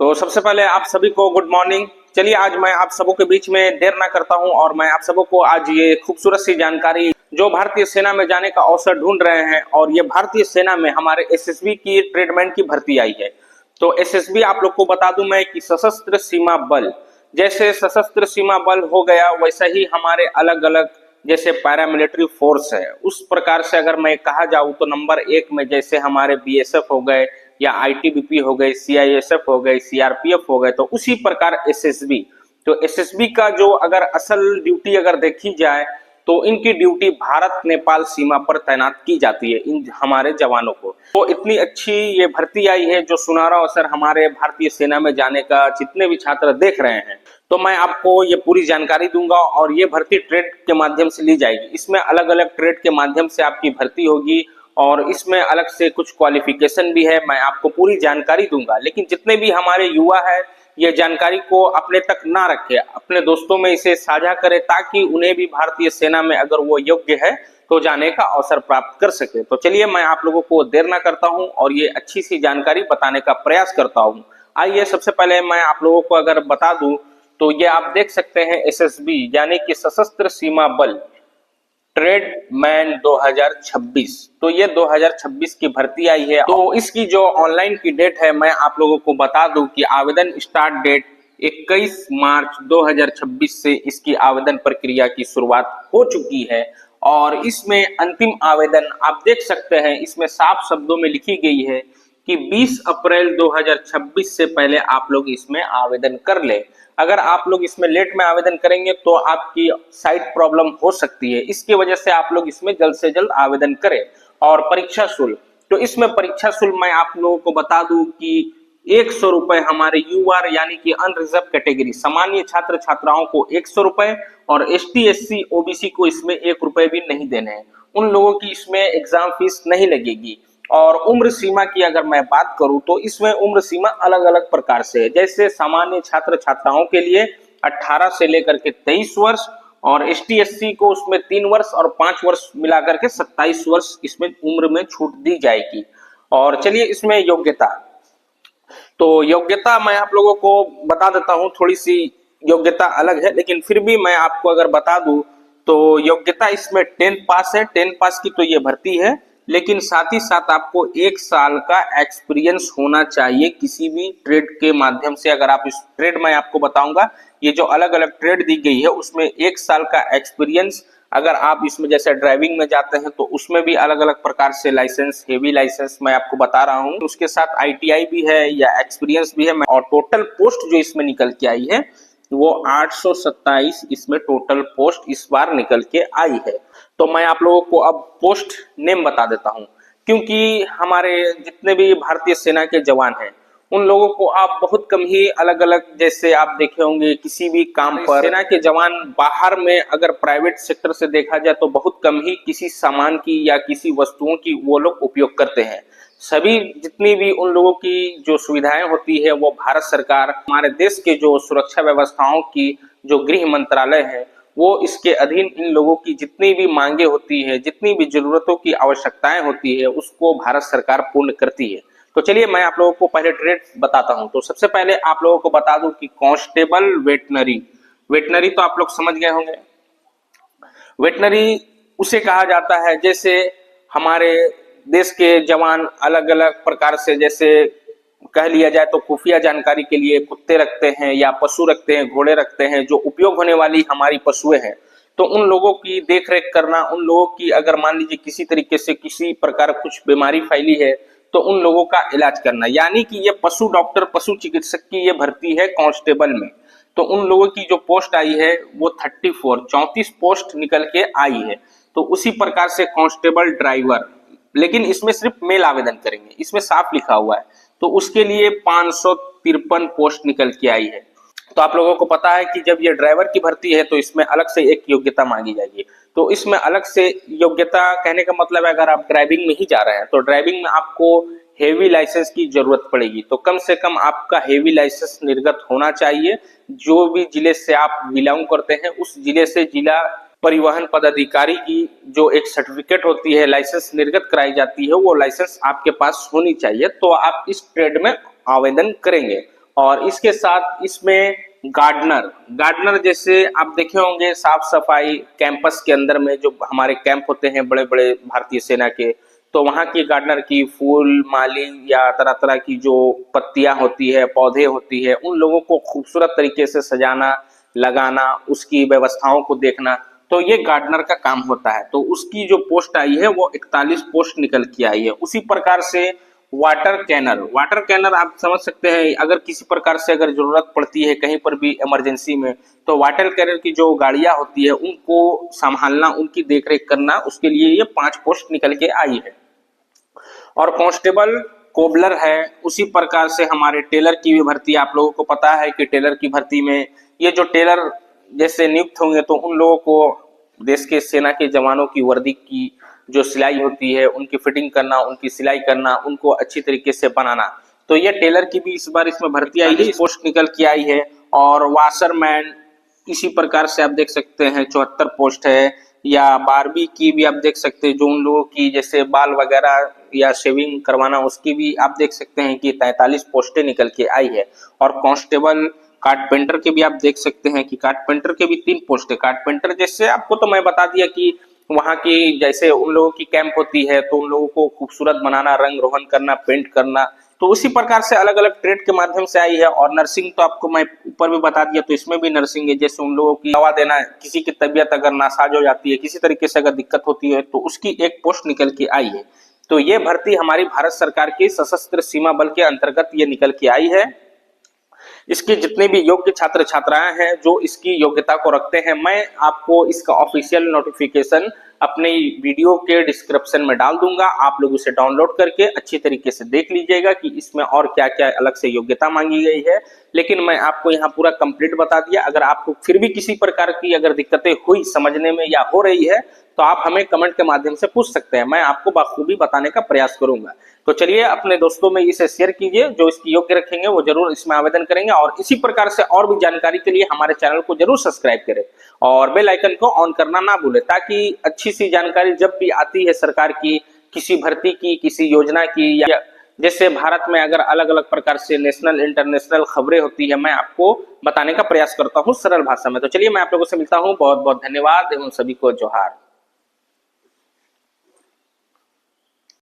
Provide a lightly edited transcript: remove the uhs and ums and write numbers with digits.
तो सबसे पहले आप सभी को गुड मॉर्निंग। चलिए आज मैं आप सबों के बीच में देर ना करता हूं और मैं आप सबों को आज ये खूबसूरत सी जानकारी जो भारतीय सेना में जाने का अवसर ढूंढ रहे हैं और ये भारतीय सेना में हमारे एसएसबी की ट्रेडमैन की भर्ती आई है। तो एसएसबी आप लोग को बता दूं मैं कि सशस्त्र सीमा बल, जैसे सशस्त्र सीमा बल हो गया वैसा ही हमारे अलग अलग जैसे पैरामिलिट्री फोर्स है, उस प्रकार से अगर मैं कहा जाऊं तो नंबर एक में जैसे हमारे बीएसएफ हो गए या आईटीबीपी हो गए, सीआईएसएफ हो गए, सीआरपीएफ हो गए, तो उसी प्रकार एसएसबी। तो एसएसबी का जो अगर असल ड्यूटी अगर देखी जाए तो इनकी ड्यूटी भारत नेपाल सीमा पर तैनात की जाती है इन हमारे जवानों को। तो इतनी अच्छी ये भर्ती आई है जो सुनहरा अवसर हमारे भारतीय सेना में जाने का जितने भी छात्र देख रहे हैं, तो मैं आपको ये पूरी जानकारी दूंगा और ये भर्ती ट्रेड के माध्यम से ली जाएगी। इसमें अलग अलग ट्रेड के माध्यम से आपकी भर्ती होगी और इसमें अलग से कुछ क्वालिफिकेशन भी है, मैं आपको पूरी जानकारी दूंगा। लेकिन जितने भी हमारे युवा है ये जानकारी को अपने तक ना रखे, अपने दोस्तों में इसे साझा करें ताकि उन्हें भी भारतीय सेना में अगर वो योग्य है तो जाने का अवसर प्राप्त कर सके। तो चलिए मैं आप लोगों को देर ना करता हूं और ये अच्छी सी जानकारी बताने का प्रयास करता हूं। आइए सबसे पहले मैं आप लोगों को अगर बता दूं तो ये आप देख सकते हैं एसएसबी यानी कि सशस्त्र सीमा बल ट्रेडमैन 2026। तो ये 2026 की भर्ती आई है। तो इसकी जो ऑनलाइन की डेट है मैं आप लोगों को बता दूं कि आवेदन स्टार्ट डेट 21 मार्च 2026 से इसकी आवेदन प्रक्रिया की शुरुआत हो चुकी है और इसमें अंतिम आवेदन आप देख सकते हैं, इसमें साफ शब्दों में लिखी गई है कि 20 अप्रैल 2026 से पहले आप लोग इसमें आवेदन कर ले। अगर आप लोग इसमें लेट में आवेदन करेंगे तो आपकी साइट प्रॉब्लम हो सकती है, इसकी वजह से आप लोग इसमें जल्द से जल्द आवेदन करें। और परीक्षा शुल्क, तो इसमें परीक्षा शुल्क मैं आप लोगों को बता दूं कि 100 रुपए हमारे यूआर यानी कि अनरिजर्व कैटेगरी सामान्य छात्र छात्राओं को 100 रुपए और एसटी एससी ओबीसी को इसमें 1 रुपए भी नहीं देने हैं, उन लोगों की इसमें एग्जाम फीस नहीं लगेगी। और उम्र सीमा की अगर मैं बात करूं तो इसमें उम्र सीमा अलग अलग प्रकार से है, जैसे सामान्य छात्र छात्राओं के लिए 18 से लेकर के 23 वर्ष और एसटी एससी को उसमें 3 वर्ष और 5 वर्ष मिलाकर के 27 वर्ष इसमें उम्र में छूट दी जाएगी। और चलिए इसमें योग्यता, तो योग्यता मैं आप लोगों को बता देता हूं, थोड़ी सी योग्यता अलग है लेकिन फिर भी मैं आपको अगर बता दूं तो योग्यता इसमें 10th पास है। 10th पास की तो ये भर्ती है, लेकिन साथ ही साथ आपको 1 साल का एक्सपीरियंस होना चाहिए किसी भी ट्रेड के माध्यम से। अगर आप इस ट्रेड मैं आपको बताऊंगा ये जो अलग अलग ट्रेड दी गई है उसमें 1 साल का एक्सपीरियंस, अगर आप इसमें जैसे ड्राइविंग में जाते हैं तो उसमें भी अलग अलग प्रकार से लाइसेंस, हेवी लाइसेंस मैं आपको बता रहा हूं, उसके साथ आईटीआई भी है या एक्सपीरियंस भी है। और टोटल पोस्ट जो इसमें निकल के आई है वो 827 इसमें टोटल पोस्ट इस बार निकल के आई है। तो मैं आप लोगों को अब पोस्ट नेम बता देता हूं, क्योंकि हमारे जितने भी भारतीय सेना के जवान हैं उन लोगों को आप बहुत कम ही अलग अलग, जैसे आप देखे होंगे किसी भी काम पर सेना के जवान बाहर में अगर प्राइवेट सेक्टर से देखा जाए तो बहुत कम ही किसी सामान की या किसी वस्तुओं की वो लोग उपयोग करते हैं। सभी जितनी भी उन लोगों की जो सुविधाएं होती है वो भारत सरकार, हमारे देश के जो सुरक्षा व्यवस्थाओं की जो गृह मंत्रालय है वो इसके अधीन इन लोगों की जितनी भी मांगे होती है, जितनी भी जरूरतों की आवश्यकताएं होती है उसको भारत सरकार पूर्ण करती है। तो चलिए मैं आप लोगों को पहले ट्रेड बताता हूं। तो सबसे पहले आप लोगों को बता दूं कि कांस्टेबल वेटनरी, वेटनरी तो आप लोग समझ गए होंगे। वेटनरी उसे कहा जाता है जैसे हमारे देश के जवान अलग अलग प्रकार से, जैसे कह लिया जाए तो खुफिया जानकारी के लिए कुत्ते रखते हैं या पशु रखते हैं, घोड़े रखते हैं, जो उपयोग होने वाली हमारी पशुएं हैं, तो उन लोगों की देख रेख करना, उन लोगों की अगर मान लीजिए किसी तरीके से किसी प्रकार कुछ बीमारी फैली है तो उन लोगों का इलाज करना, यानी कि ये पशु डॉक्टर, पशु चिकित्सक की ये भर्ती है कांस्टेबल में। तो उन लोगों की जो पोस्ट आई है वो 34 पोस्ट निकल के आई है। तो उसी प्रकार से कांस्टेबल ड्राइवर, लेकिन इसमें सिर्फ मेल आवेदन करेंगे, इसमें साफ लिखा हुआ है, तो उसके लिए 553 पोस्ट निकल के आई है। तो आप लोगों को पता है कि जब ये ड्राइवर की भर्ती है तो इसमें अलग से एक योग्यता मांगी जाएगी। तो इसमें अलग से योग्यता कहने का मतलब है अगर आप ड्राइविंग में ही जा रहे हैं तो ड्राइविंग में आपको हेवी लाइसेंस की जरूरत पड़ेगी, तो कम से कम आपका हेवी लाइसेंस निर्गत होना चाहिए। जो भी जिले से आप बिलोंग करते हैं उस जिले से जिला परिवहन पदाधिकारी की जो एक सर्टिफिकेट होती है, लाइसेंस निर्गत कराई जाती है, वो लाइसेंस आपके पास होनी चाहिए, तो आप इस ट्रेड में आवेदन करेंगे। और इसके साथ इसमें गार्डनर जैसे आप देखे होंगे साफ सफाई कैंपस के अंदर में जो हमारे कैंप होते हैं बड़े बड़े भारतीय सेना के, तो वहाँ की गार्डनर की फूल माली या तरह तरह की जो पत्तियां होती है पौधे होती है उन लोगों को खूबसूरत तरीके से सजाना लगाना उसकी व्यवस्थाओं को देखना, तो ये गार्डनर का काम होता है। तो उसकी जो पोस्ट आई है वो 41 पोस्ट निकल के आई है। उसी प्रकार से वाटर कैनर आप समझ सकते हैं, अगर किसी प्रकार से अगर जरूरत पड़ती है कहीं पर भी इमरजेंसी में, तो वाटर कैनर की जो गाड़ियां होती है उनको संभालना उनकी देखरेख करना, उसके लिए ये 5 पोस्ट निकल के आई है। और कांस्टेबल कोबलर है, उसी प्रकार से हमारे टेलर की भी भर्ती, आप लोगों को पता है कि टेलर की भर्ती में ये जो टेलर जैसे नियुक्त होंगे तो उन लोगों को देश के सेना के जवानों की वर्दी की जो सिलाई होती है उनकी फिटिंग करना, उनकी सिलाई करना, उनको अच्छी तरीके से बनाना, तो ये टेलर की भी इस बार इसमें भर्ती आई है, पोस्ट निकल के आई है। और वाशरमैन इसी प्रकार से आप देख सकते हैं 74 पोस्ट है, या बारबी की भी आप देख सकते हैं जो उन लोगों की जैसे बाल वगैरह या शेविंग करवाना उसकी भी आप देख सकते हैं कि 43 पोस्टें निकल के आई है। और कांस्टेबल कारपेंटर के भी आप देख सकते हैं कि कारपेंटर के भी 3 पोस्ट है। कारपेंटर जैसे आपको तो मैं बता दिया कि वहाँ की जैसे उन लोगों की कैंप होती है तो उन लोगों को खूबसूरत बनाना, रंग रोहन करना, पेंट करना, तो उसी प्रकार से अलग अलग ट्रेड के माध्यम से आई है। और नर्सिंग तो आपको मैं ऊपर भी बता दिया, तो इसमें भी नर्सिंग है, जैसे उन लोगों की दवा देना, किसी की तबीयत अगर नासाज हो जाती है, किसी तरीके से अगर दिक्कत होती है तो उसकी एक पोस्ट निकल के आई है। तो ये भर्ती हमारी भारत सरकार की सशस्त्र सीमा बल के अंतर्गत ये निकल के आई है। इसके जितने भी योग्य छात्र छात्राएं हैं जो इसकी योग्यता को रखते हैं, मैं आपको इसका ऑफिशियल नोटिफिकेशन अपने वीडियो के डिस्क्रिप्शन में डाल दूंगा, आप लोग उसे डाउनलोड करके अच्छी तरीके से देख लीजिएगा कि इसमें और क्या क्या अलग से योग्यता मांगी गई है। लेकिन मैं आपको यहाँ पूरा कंप्लीट बता दिया। अगर आपको फिर भी किसी प्रकार की अगर दिक्कतें हुई समझने में या हो रही है तो आप हमें कमेंट के माध्यम से पूछ सकते हैं, मैं आपको बखूबी बताने का प्रयास करूंगा। तो चलिए अपने दोस्तों में इसे शेयर कीजिए, जो इसकी योग्य रखेंगे वो जरूर इसमें आवेदन करेंगे। और इसी प्रकार से और भी जानकारी के लिए हमारे चैनल को जरूर सब्सक्राइब करें और बेल आइकन को ऑन करना ना भूलें, ताकि अच्छी सी जानकारी जब भी आती है सरकार की, किसी भर्ती की, किसी योजना की, या जैसे भारत में अगर अलग अलग प्रकार से नेशनल इंटरनेशनल खबरें होती है, मैं आपको बताने का प्रयास करता हूँ सरल भाषा में। तो चलिए मैं आप लोगों से मिलता हूँ, बहुत बहुत धन्यवाद एवं सभी को जोहार।